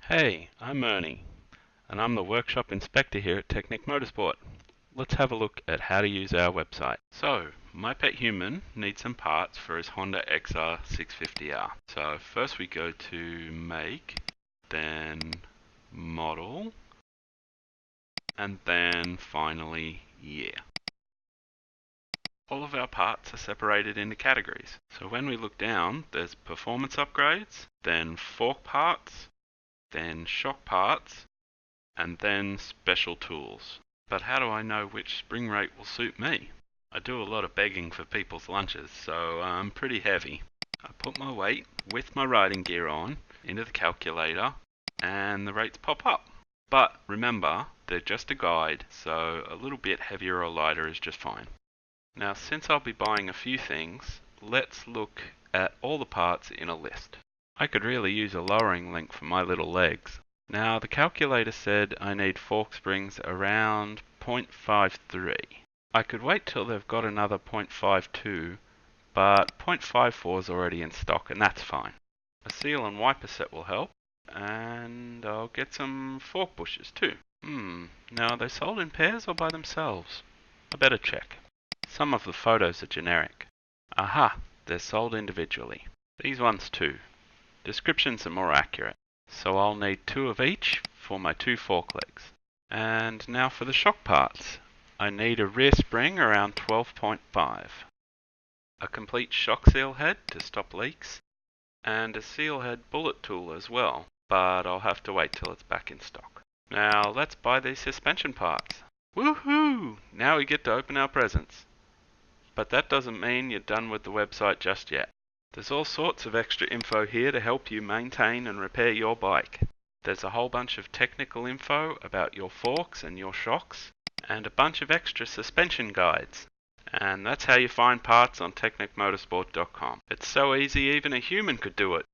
Hey, I'm Ernie, and I'm the workshop inspector here at Teknik Motorsport. Let's have a look at how to use our website. So, my pet human needs some parts for his Honda XR650R. So first we go to Make, then Model, and then finally Year. All of our parts are separated into categories. So when we look down, there's performance upgrades, then fork parts, then shock parts, and then special tools. But how do I know which spring rate will suit me? I do a lot of begging for people's lunches, so I'm pretty heavy. I put my weight with my riding gear on into the calculator and the rates pop up. But remember, they're just a guide, so a little bit heavier or lighter is just fine. Now, since I'll be buying a few things, let's look at all the parts in a list. I could really use a lowering link for my little legs. Now, the calculator said I need fork springs around 0.53. I could wait till they've got another 0.52, but 0.54 is already in stock, and that's fine. A seal and wiper set will help, and I'll get some fork bushes too. Now are they sold in pairs or by themselves? I better check. Some of the photos are generic. Aha, they're sold individually. These ones too. Descriptions are more accurate. So I'll need 2 of each for my 2 fork legs. And now for the shock parts. I need a rear spring around 12.5, a complete shock seal head to stop leaks, and a seal head bullet tool as well, but I'll have to wait till it's back in stock. Now let's buy these suspension parts. Woohoo! Now we get to open our presents. But that doesn't mean you're done with the website just yet. There's all sorts of extra info here to help you maintain and repair your bike. There's a whole bunch of technical info about your forks and your shocks, and a bunch of extra suspension guides. And that's how you find parts on TeknikMotorsport.com. It's so easy even a human could do it.